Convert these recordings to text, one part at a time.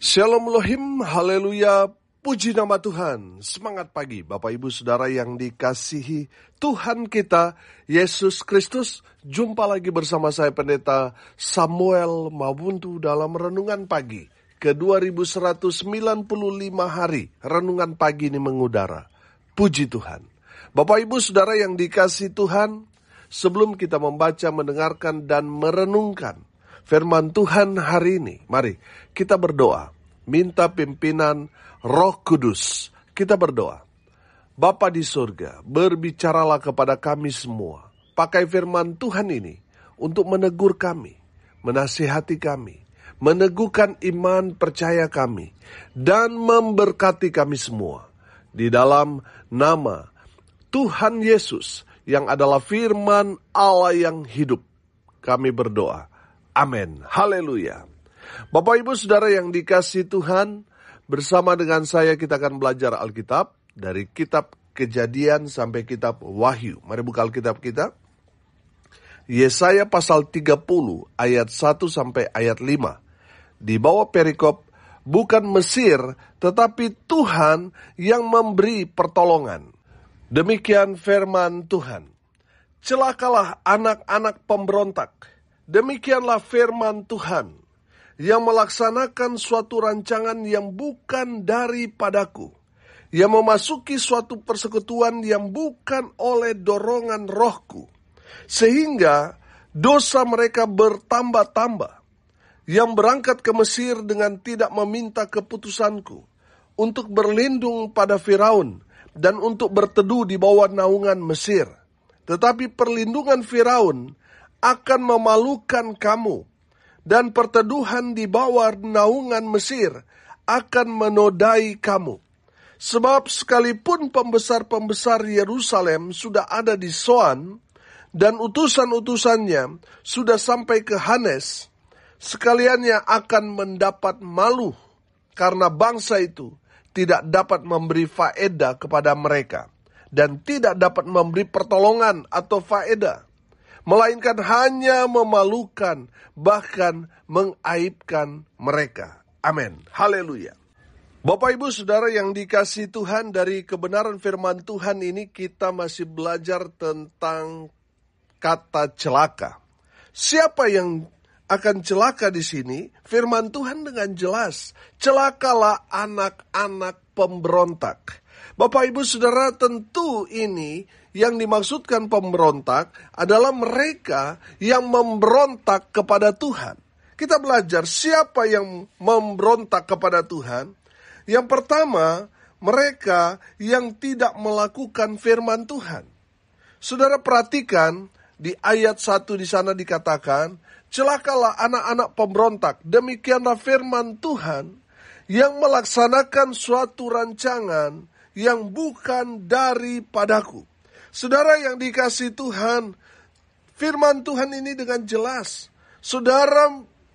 Shalom Elohim, haleluya, puji nama Tuhan. Semangat pagi Bapak Ibu Saudara yang dikasihi Tuhan kita, Yesus Kristus. Jumpa lagi bersama saya Pendeta Samuel Mabuntu dalam Renungan Pagi ke 2195 hari. Renungan Pagi ini mengudara. Puji Tuhan. Bapak Ibu Saudara yang dikasihi Tuhan, sebelum kita membaca, mendengarkan, dan merenungkan firman Tuhan hari ini, mari kita berdoa. Minta pimpinan Roh Kudus. Kita berdoa. Bapa di surga, berbicaralah kepada kami semua. Pakai firman Tuhan ini untuk menegur kami, menasihati kami, meneguhkan iman percaya kami, dan memberkati kami semua. Di dalam nama Tuhan Yesus yang adalah firman Allah yang hidup, kami berdoa. Amin. Haleluya. Bapak Ibu Saudara yang dikasihi Tuhan, bersama dengan saya kita akan belajar Alkitab dari kitab Kejadian sampai kitab Wahyu. Mari buka Alkitab kita. Yesaya pasal 30 ayat 1 sampai ayat 5. Di bawah perikop, bukan Mesir tetapi Tuhan yang memberi pertolongan. Demikian firman Tuhan. Celakalah anak-anak pemberontak. Demikianlah firman Tuhan, yang melaksanakan suatu rancangan yang bukan daripadaku, yang memasuki suatu persekutuan yang bukan oleh dorongan rohku, sehingga dosa mereka bertambah-tambah, yang berangkat ke Mesir dengan tidak meminta keputusanku, untuk berlindung pada Firaun, dan untuk berteduh di bawah naungan Mesir. Tetapi perlindungan Firaun akan memalukan kamu, dan perteduhan di bawah naungan Mesir akan menodai kamu. Sebab sekalipun pembesar-pembesar Yerusalem sudah ada di Soan, dan utusan-utusannya sudah sampai ke Hanes, sekaliannya akan mendapat malu, karena bangsa itu tidak dapat memberi faedah kepada mereka, dan tidak dapat memberi pertolongan atau faedah, melainkan hanya memalukan, bahkan mengaibkan mereka. Amin. Haleluya. Bapak Ibu Saudara yang dikasihi Tuhan, dari kebenaran firman Tuhan ini kita masih belajar tentang kata celaka. Siapa yang akan celaka di sini? Firman Tuhan dengan jelas. Celakalah anak-anak pemberontak. Bapak Ibu Saudara, tentu ini yang dimaksudkan pemberontak adalah mereka yang memberontak kepada Tuhan. Kita belajar siapa yang memberontak kepada Tuhan. Yang pertama, mereka yang tidak melakukan firman Tuhan. Saudara perhatikan di ayat 1 di sana dikatakan, celakalah anak-anak pemberontak, demikianlah firman Tuhan yang melaksanakan suatu rancangan yang bukan daripadaku. Saudara yang dikasihi Tuhan, firman Tuhan ini dengan jelas. Saudara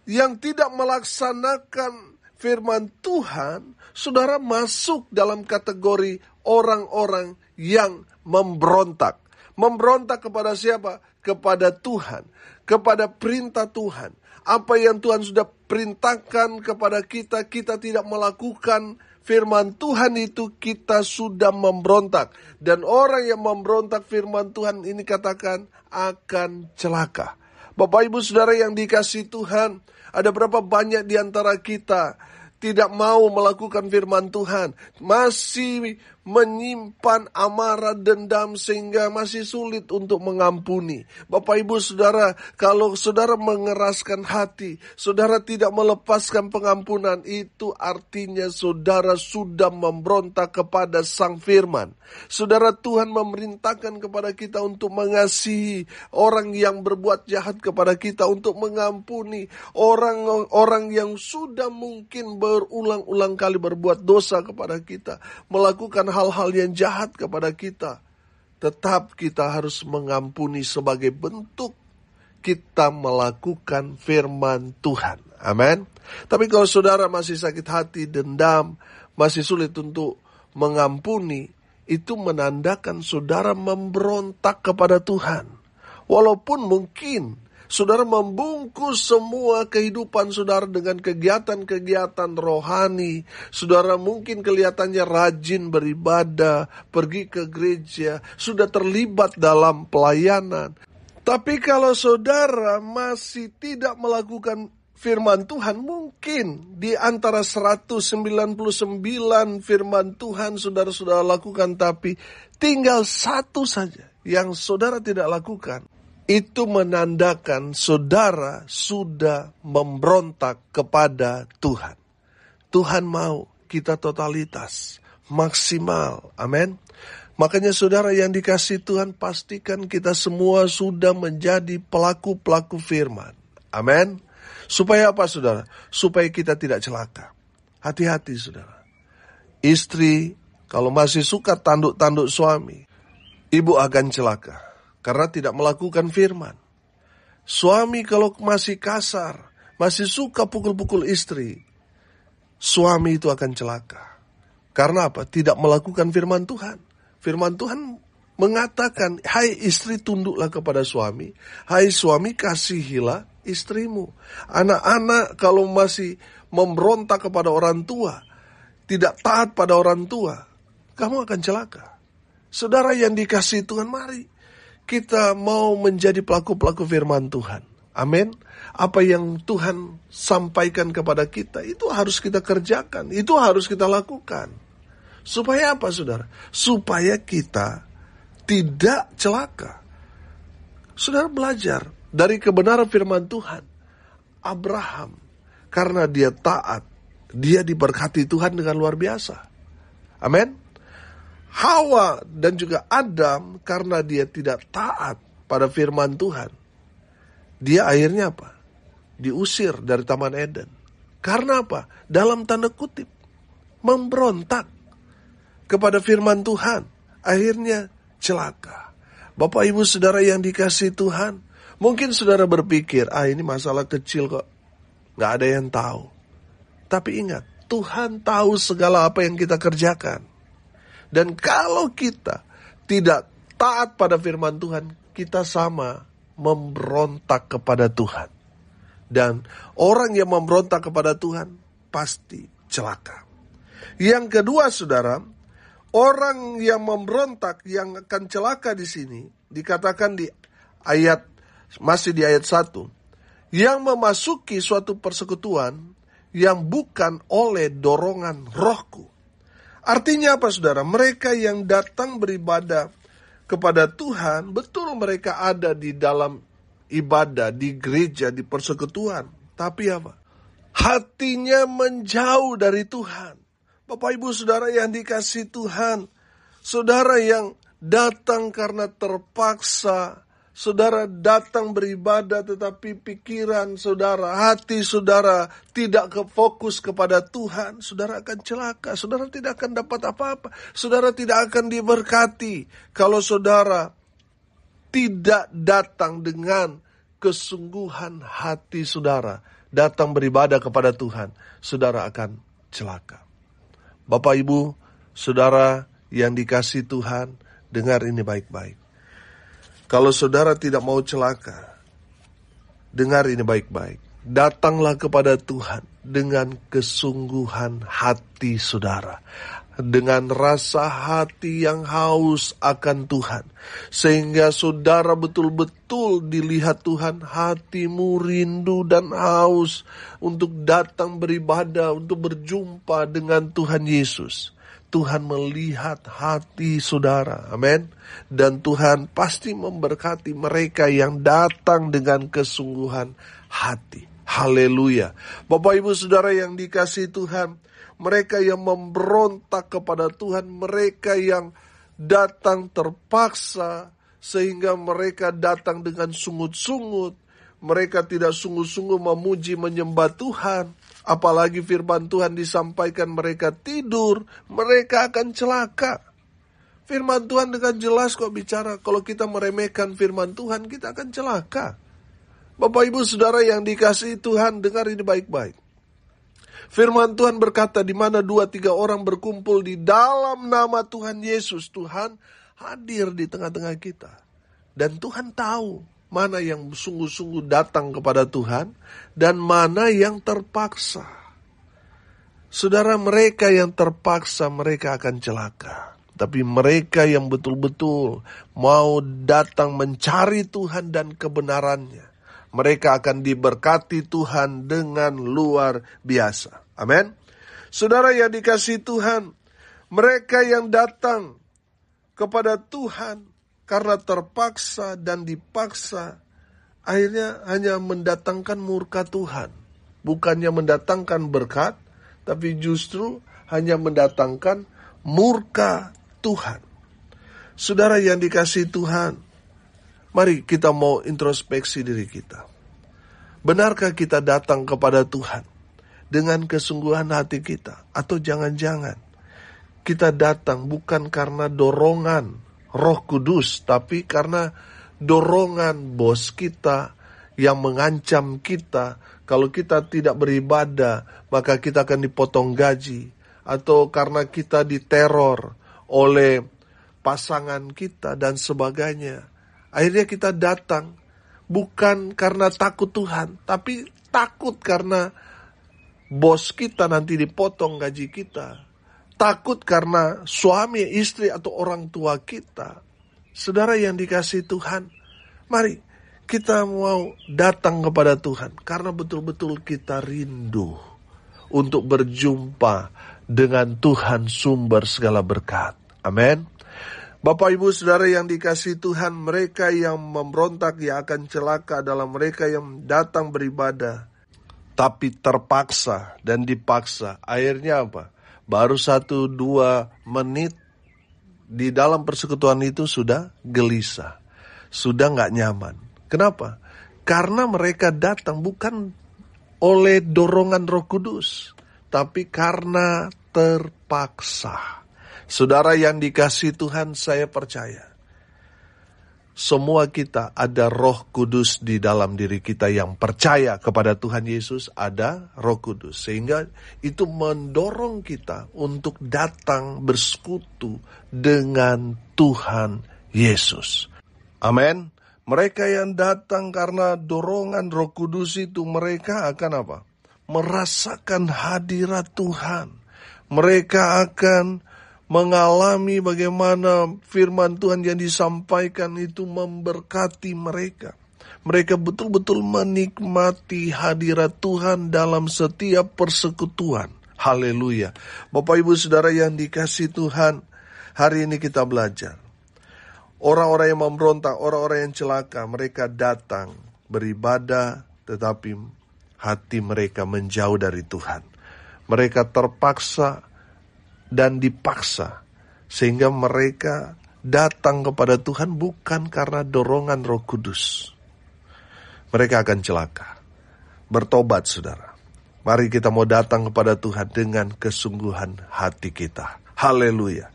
yang tidak melaksanakan firman Tuhan, saudara masuk dalam kategori orang-orang yang memberontak. Memberontak kepada siapa? Kepada Tuhan, kepada perintah Tuhan. Apa yang Tuhan sudah perintahkan kepada kita, kita tidak melakukan firman Tuhan itu, kita sudah memberontak. Dan orang yang memberontak firman Tuhan ini katakan akan celaka. Bapak Ibu Saudara yang dikasihi Tuhan, ada berapa banyak di antara kita tidak mau melakukan firman Tuhan, masih menyimpan amarah dendam sehingga masih sulit untuk mengampuni. Bapak Ibu Saudara, kalau saudara mengeraskan hati, saudara tidak melepaskan pengampunan, itu artinya saudara sudah memberontak kepada Sang Firman. Saudara, Tuhan memerintahkan kepada kita untuk mengasihi orang yang berbuat jahat kepada kita, untuk mengampuni orang-orang yang sudah mungkin berulang-ulang kali berbuat dosa kepada kita, melakukan hal-hal yang jahat kepada kita. Tetap kita harus mengampuni sebagai bentuk kita melakukan firman Tuhan. Amin. Tapi kalau saudara masih sakit hati, dendam, masih sulit untuk mengampuni, itu menandakan saudara memberontak kepada Tuhan. Walaupun mungkin Saudara membungkus semua kehidupan saudara dengan kegiatan-kegiatan rohani. Saudara mungkin kelihatannya rajin beribadah, pergi ke gereja, sudah terlibat dalam pelayanan. Tapi kalau saudara masih tidak melakukan firman Tuhan, mungkin di antara 199 firman Tuhan saudara sudah lakukan, tapi tinggal satu saja yang saudara tidak lakukan. Itu menandakan saudara sudah memberontak kepada Tuhan. Tuhan mau kita totalitas, maksimal. Amin. Makanya saudara yang dikasihi Tuhan, pastikan kita semua sudah menjadi pelaku-pelaku firman. Amin. Supaya apa saudara? Supaya kita tidak celaka. Hati-hati saudara. Istri kalau masih suka tanduk-tanduk suami, ibu akan celaka. Karena tidak melakukan firman. Suami kalau masih kasar, masih suka pukul-pukul istri, suami itu akan celaka. Karena apa? Tidak melakukan firman Tuhan. Firman Tuhan mengatakan, hai istri tunduklah kepada suami, hai suami kasihilah istrimu. Anak-anak kalau masih memberontak kepada orang tua, tidak taat pada orang tua, kamu akan celaka. Saudara yang dikasihi Tuhan, mari kita mau menjadi pelaku-pelaku firman Tuhan. Amin. Apa yang Tuhan sampaikan kepada kita, itu harus kita kerjakan. Itu harus kita lakukan. Supaya apa saudara? Supaya kita tidak celaka. Saudara belajar dari kebenaran firman Tuhan. Abraham, karena dia taat, dia diberkati Tuhan dengan luar biasa. Amin. Hawa dan juga Adam, karena dia tidak taat pada firman Tuhan, dia akhirnya apa? Diusir dari Taman Eden. Karena apa? Dalam tanda kutip, memberontak kepada firman Tuhan. Akhirnya celaka. Bapak ibu saudara yang dikasihi Tuhan, mungkin saudara berpikir, ini masalah kecil kok, gak ada yang tahu. Tapi ingat, Tuhan tahu segala apa yang kita kerjakan. Dan kalau kita tidak taat pada firman Tuhan, kita sama memberontak kepada Tuhan. Dan orang yang memberontak kepada Tuhan pasti celaka. Yang kedua saudara, orang yang memberontak yang akan celaka di sini dikatakan di ayat, masih di ayat 1, yang memasuki suatu persekutuan yang bukan oleh dorongan rohku. Artinya apa saudara? Mereka yang datang beribadah kepada Tuhan, betul mereka ada di dalam ibadah, di gereja, di persekutuan. Tapi apa? Hatinya menjauh dari Tuhan. Bapak ibu saudara yang dikasihi Tuhan, saudara yang datang karena terpaksa, saudara datang beribadah tetapi pikiran saudara, hati saudara tidak fokus kepada Tuhan, saudara akan celaka, saudara tidak akan dapat apa-apa, saudara tidak akan diberkati. Kalau saudara tidak datang dengan kesungguhan hati saudara, datang beribadah kepada Tuhan, saudara akan celaka. Bapak ibu, saudara yang dikasihi Tuhan, dengar ini baik-baik. Kalau saudara tidak mau celaka, dengar ini baik-baik. Datanglah kepada Tuhan dengan kesungguhan hati saudara. Dengan rasa hati yang haus akan Tuhan. Sehingga saudara betul-betul dilihat Tuhan, hatimu rindu dan haus untuk datang beribadah, untuk berjumpa dengan Tuhan Yesus. Tuhan melihat hati saudara, amin. Dan Tuhan pasti memberkati mereka yang datang dengan kesungguhan hati. Haleluya. Bapak ibu saudara yang dikasihi Tuhan, mereka yang memberontak kepada Tuhan, mereka yang datang terpaksa, sehingga mereka datang dengan sungut-sungut, mereka tidak sungguh-sungguh memuji menyembah Tuhan. Apalagi firman Tuhan disampaikan mereka tidur, mereka akan celaka. Firman Tuhan dengan jelas kok bicara, kalau kita meremehkan firman Tuhan, kita akan celaka. Bapak ibu saudara yang dikasihi Tuhan, dengar ini baik-baik. Firman Tuhan berkata, di mana 2-3 orang berkumpul di dalam nama Tuhan Yesus, Tuhan hadir di tengah-tengah kita. Dan Tuhan tahu mana yang sungguh-sungguh datang kepada Tuhan, dan mana yang terpaksa. Saudara, mereka yang terpaksa mereka akan celaka. Tapi mereka yang betul-betul mau datang mencari Tuhan dan kebenarannya, mereka akan diberkati Tuhan dengan luar biasa. Amin. Saudara yang dikasihi Tuhan, mereka yang datang kepada Tuhan karena terpaksa dan dipaksa, akhirnya hanya mendatangkan murka Tuhan. Bukannya mendatangkan berkat, tapi justru hanya mendatangkan murka Tuhan. Saudara yang dikasihi Tuhan, mari kita mau introspeksi diri kita. Benarkah kita datang kepada Tuhan dengan kesungguhan hati kita? Atau jangan-jangan kita datang bukan karena dorongan Roh Kudus, tapi karena dorongan bos kita yang mengancam kita. Kalau kita tidak beribadah, maka kita akan dipotong gaji. Atau karena kita diteror oleh pasangan kita dan sebagainya. Akhirnya kita datang bukan karena takut Tuhan, tapi takut karena bos kita nanti dipotong gaji kita. Takut karena suami, istri, atau orang tua kita. Saudara yang dikasihi Tuhan, mari kita mau datang kepada Tuhan karena betul-betul kita rindu untuk berjumpa dengan Tuhan sumber segala berkat. Amin. Bapak Ibu Saudara yang dikasihi Tuhan, mereka yang memberontak yang akan celaka adalah mereka yang datang beribadah tapi terpaksa dan dipaksa. Akhirnya apa? Baru 1-2 menit di dalam persekutuan itu sudah gelisah, sudah gak nyaman. Kenapa? Karena mereka datang bukan oleh dorongan Roh Kudus, tapi karena terpaksa. Saudara yang dikasihi Tuhan, saya percaya semua kita ada Roh Kudus di dalam diri kita yang percaya kepada Tuhan Yesus, ada Roh Kudus. Sehingga itu mendorong kita untuk datang bersekutu dengan Tuhan Yesus. Amin. Mereka yang datang karena dorongan Roh Kudus itu, mereka akan apa? Merasakan hadirat Tuhan. Mereka akan mengalami bagaimana firman Tuhan yang disampaikan itu memberkati mereka. Mereka betul-betul menikmati hadirat Tuhan dalam setiap persekutuan. Haleluya. Bapak Ibu Saudara yang dikasihi Tuhan, hari ini kita belajar. Orang-orang yang memberontak, orang-orang yang celaka, mereka datang beribadah, tetapi hati mereka menjauh dari Tuhan. Mereka terpaksa dan dipaksa, sehingga mereka datang kepada Tuhan bukan karena dorongan Roh Kudus. Mereka akan celaka. Bertobat saudara. Mari kita mau datang kepada Tuhan dengan kesungguhan hati kita. Haleluya.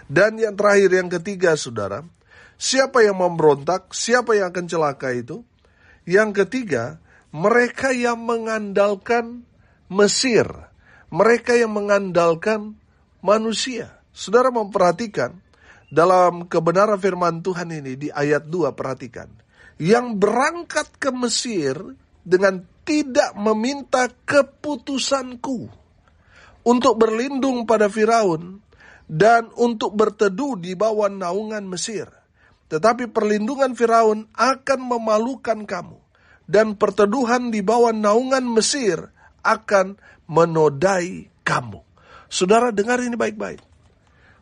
Dan yang terakhir, yang ketiga saudara, siapa yang memberontak, siapa yang akan celaka itu? Yang ketiga, mereka yang mengandalkan Mesir. Mereka yang mengandalkan manusia. Saudara memperhatikan dalam kebenaran firman Tuhan ini di ayat 2, perhatikan. Yang berangkat ke Mesir dengan tidak meminta keputusanku untuk berlindung pada Firaun dan untuk berteduh di bawah naungan Mesir. Tetapi perlindungan Firaun akan memalukan kamu, dan perteduhan di bawah naungan Mesir akan menodai kamu. Saudara dengar ini baik-baik.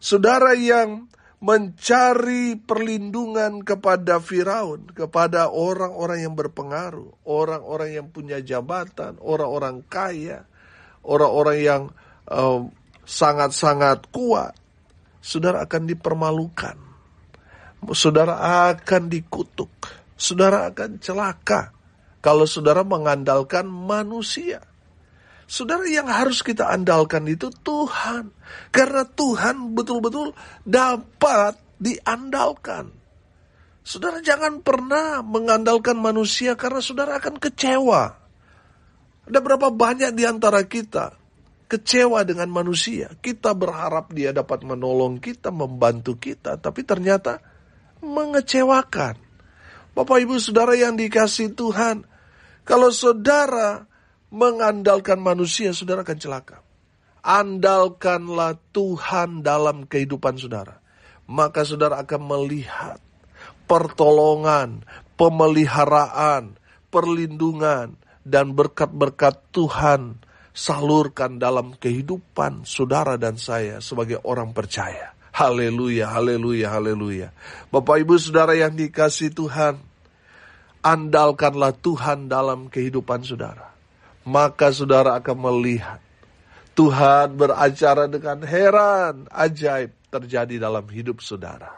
Saudara yang mencari perlindungan kepada Firaun, kepada orang-orang yang berpengaruh, orang-orang yang punya jabatan, orang-orang kaya, orang-orang yang sangat-sangat kuat, saudara akan dipermalukan. Saudara akan dikutuk. Saudara akan celaka kalau saudara mengandalkan manusia. Saudara, yang harus kita andalkan itu Tuhan. Karena Tuhan betul-betul dapat diandalkan. Saudara jangan pernah mengandalkan manusia karena saudara akan kecewa. Ada berapa banyak di antara kita kecewa dengan manusia. Kita berharap dia dapat menolong kita, membantu kita. Tapi ternyata mengecewakan. Bapak Ibu Saudara yang dikasihi Tuhan, kalau saudara mengandalkan manusia, saudara akan celaka. Andalkanlah Tuhan dalam kehidupan saudara. Maka saudara akan melihat pertolongan, pemeliharaan, perlindungan, dan berkat-berkat Tuhan salurkan dalam kehidupan saudara dan saya sebagai orang percaya. Haleluya, haleluya, haleluya. Bapak Ibu Saudara yang dikasihi Tuhan, andalkanlah Tuhan dalam kehidupan saudara. Maka saudara akan melihat Tuhan beracara dengan heran, ajaib terjadi dalam hidup saudara.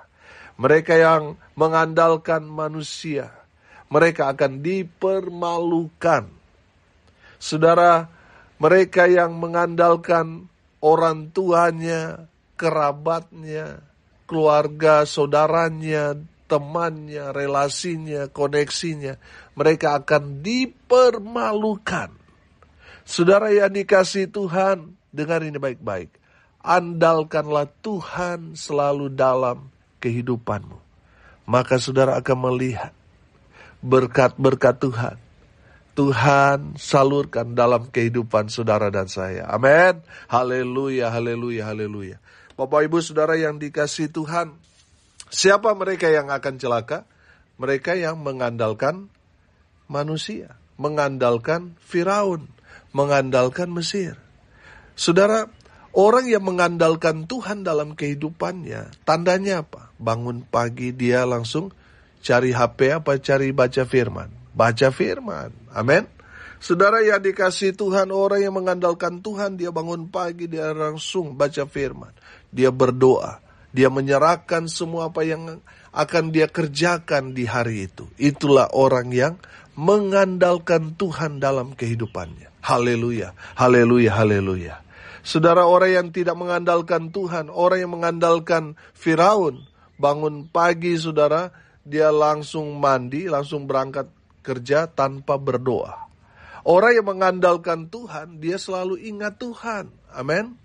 Mereka yang mengandalkan manusia, mereka akan dipermalukan. Saudara, mereka yang mengandalkan orang tuanya, kerabatnya, keluarga, saudaranya, temannya, relasinya, koneksinya, mereka akan dipermalukan. Saudara yang dikasihi Tuhan, dengar ini baik-baik. Andalkanlah Tuhan selalu dalam kehidupanmu. Maka saudara akan melihat berkat-berkat Tuhan. Tuhan salurkan dalam kehidupan saudara dan saya. Amin. Haleluya, haleluya, haleluya. Bapak Ibu Saudara yang dikasihi Tuhan, siapa mereka yang akan celaka? Mereka yang mengandalkan manusia, mengandalkan Firaun, mengandalkan Mesir. Saudara, orang yang mengandalkan Tuhan dalam kehidupannya, tandanya apa? Bangun pagi dia langsung cari HP apa cari baca firman? Baca firman. Amin. Saudara yang dikasihi Tuhan, orang yang mengandalkan Tuhan, dia bangun pagi, dia langsung baca firman. Dia berdoa. Dia menyerahkan semua apa yang akan dia kerjakan di hari itu. Itulah orang yang mengandalkan Tuhan dalam kehidupannya. Haleluya, haleluya, haleluya. Saudara, orang yang tidak mengandalkan Tuhan, orang yang mengandalkan Firaun, bangun pagi saudara, dia langsung mandi, langsung berangkat kerja tanpa berdoa. Orang yang mengandalkan Tuhan, dia selalu ingat Tuhan. Amin.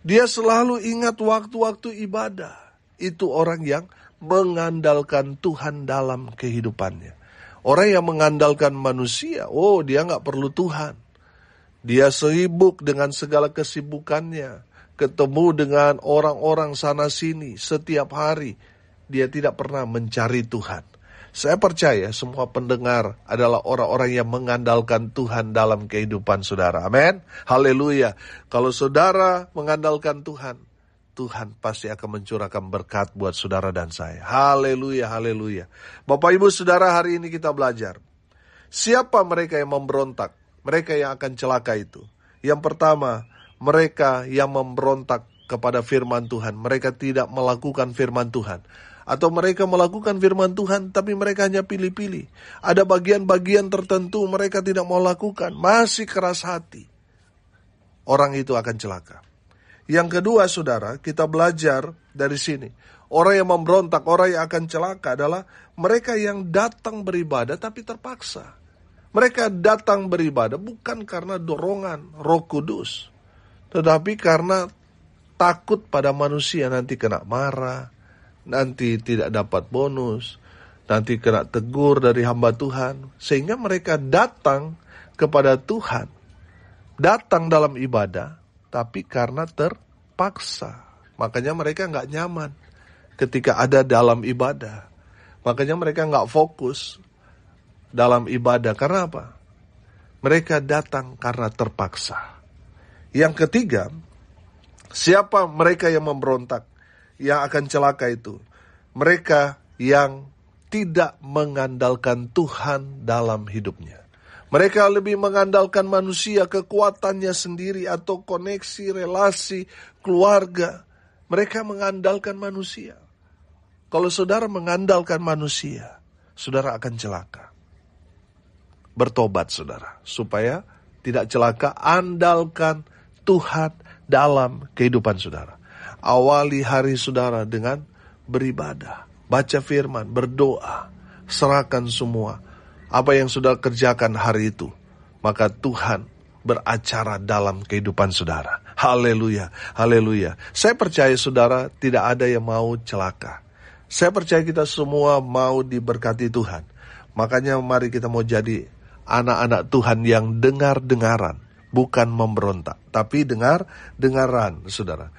Dia selalu ingat waktu-waktu ibadah. Itu orang yang mengandalkan Tuhan dalam kehidupannya. Orang yang mengandalkan manusia, dia gak perlu Tuhan. Dia sibuk dengan segala kesibukannya. Ketemu dengan orang-orang sana sini setiap hari. Dia tidak pernah mencari Tuhan. Saya percaya semua pendengar adalah orang-orang yang mengandalkan Tuhan dalam kehidupan saudara. Amin. Haleluya. Kalau saudara mengandalkan Tuhan, Tuhan pasti akan mencurahkan berkat buat saudara dan saya. Haleluya, haleluya. Bapak Ibu Saudara, hari ini kita belajar. Siapa mereka yang memberontak? Mereka yang akan celaka itu. Yang pertama, mereka yang memberontak kepada firman Tuhan. Mereka tidak melakukan firman Tuhan. Atau mereka melakukan firman Tuhan, tapi mereka hanya pilih-pilih. Ada bagian-bagian tertentu mereka tidak mau lakukan, masih keras hati. Orang itu akan celaka. Yang kedua, saudara, kita belajar dari sini. Orang yang memberontak, orang yang akan celaka adalah mereka yang datang beribadah tapi terpaksa. Mereka datang beribadah bukan karena dorongan Roh Kudus, tetapi karena takut pada manusia nanti kena marah, nanti tidak dapat bonus, nanti kena tegur dari hamba Tuhan. Sehingga mereka datang kepada Tuhan, datang dalam ibadah, tapi karena terpaksa. Makanya mereka gak nyaman ketika ada dalam ibadah. Makanya mereka gak fokus dalam ibadah. Karena apa? Mereka datang karena terpaksa. Yang ketiga, siapa mereka yang memberontak, yang akan celaka itu? Mereka yang tidak mengandalkan Tuhan dalam hidupnya. Mereka lebih mengandalkan manusia, kekuatannya sendiri, atau koneksi, relasi, keluarga. Mereka mengandalkan manusia. Kalau saudara mengandalkan manusia, saudara akan celaka. Bertobat saudara, supaya tidak celaka. Andalkan Tuhan dalam kehidupan saudara. Awali hari saudara dengan beribadah, baca firman, berdoa, serahkan semua apa yang saudara kerjakan hari itu. Maka Tuhan beracara dalam kehidupan saudara. Haleluya, haleluya. Saya percaya saudara tidak ada yang mau celaka. Saya percaya kita semua mau diberkati Tuhan. Makanya mari kita mau jadi anak-anak Tuhan yang dengar-dengaran, bukan memberontak, tapi dengar-dengaran, saudara.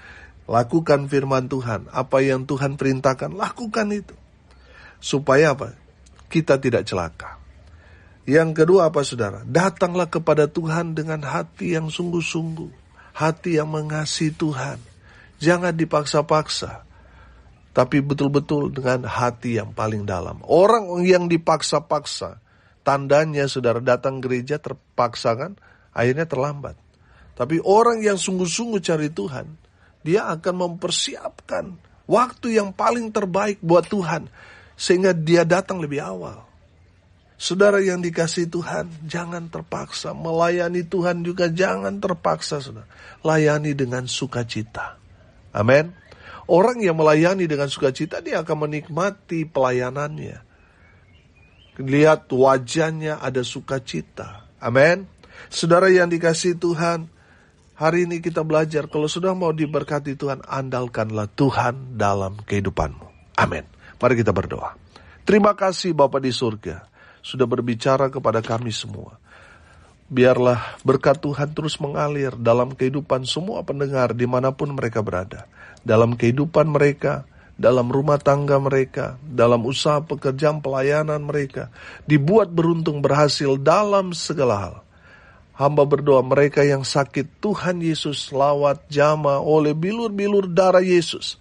Lakukan firman Tuhan, apa yang Tuhan perintahkan, lakukan itu. Supaya apa? Kita tidak celaka. Yang kedua apa, saudara? Datanglah kepada Tuhan dengan hati yang sungguh-sungguh, hati yang mengasihi Tuhan. Jangan dipaksa-paksa, tapi betul-betul dengan hati yang paling dalam. Orang yang dipaksa-paksa, tandanya saudara datang gereja terpaksa kan, akhirnya terlambat. Tapi orang yang sungguh-sungguh cari Tuhan, dia akan mempersiapkan waktu yang paling terbaik buat Tuhan, sehingga dia datang lebih awal. Saudara yang dikasihi Tuhan, jangan terpaksa. Melayani Tuhan juga jangan terpaksa, saudara. Layani dengan sukacita. Amin. Orang yang melayani dengan sukacita, dia akan menikmati pelayanannya. Lihat wajahnya ada sukacita. Amin. Saudara yang dikasihi Tuhan, hari ini kita belajar, kalau sudah mau diberkati Tuhan, andalkanlah Tuhan dalam kehidupanmu. Amin. Mari kita berdoa. Terima kasih Bapa di surga, sudah berbicara kepada kami semua. Biarlah berkat Tuhan terus mengalir dalam kehidupan semua pendengar dimanapun mereka berada. Dalam kehidupan mereka, dalam rumah tangga mereka, dalam usaha pekerjaan pelayanan mereka. Dibuat beruntung berhasil dalam segala hal. Hamba berdoa mereka yang sakit, Tuhan Yesus lawat jamah oleh bilur-bilur darah Yesus.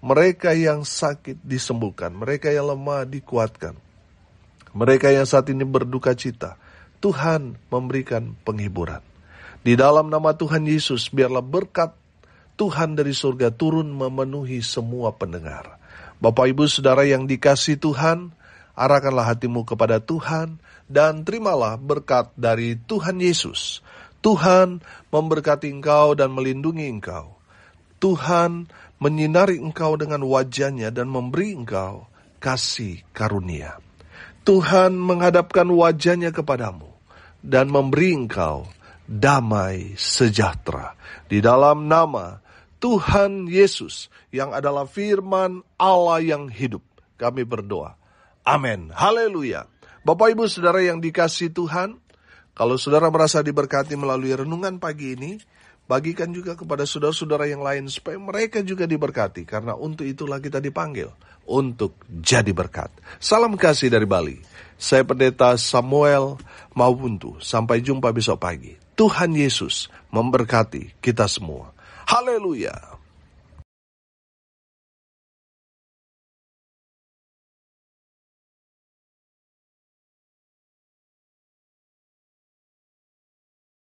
Mereka yang sakit disembuhkan, mereka yang lemah dikuatkan. Mereka yang saat ini berduka cita, Tuhan memberikan penghiburan. Di dalam nama Tuhan Yesus, biarlah berkat Tuhan dari surga turun memenuhi semua pendengar. Bapak Ibu Saudara yang dikasihi Tuhan, arahkanlah hatimu kepada Tuhan dan terimalah berkat dari Tuhan Yesus. Tuhan memberkati engkau dan melindungi engkau. Tuhan menyinari engkau dengan wajah-Nya dan memberi engkau kasih karunia. Tuhan menghadapkan wajah-Nya kepadamu dan memberi engkau damai sejahtera. Di dalam nama Tuhan Yesus yang adalah firman Allah yang hidup, kami berdoa. Amin. Haleluya. Bapak Ibu Saudara yang dikasihi Tuhan, kalau saudara merasa diberkati melalui renungan pagi ini, bagikan juga kepada saudara-saudara yang lain supaya mereka juga diberkati. Karena untuk itulah kita dipanggil, untuk jadi berkat. Salam kasih dari Bali. Saya Pendeta Samuel Maupuntu. Sampai jumpa besok pagi. Tuhan Yesus memberkati kita semua. Haleluya.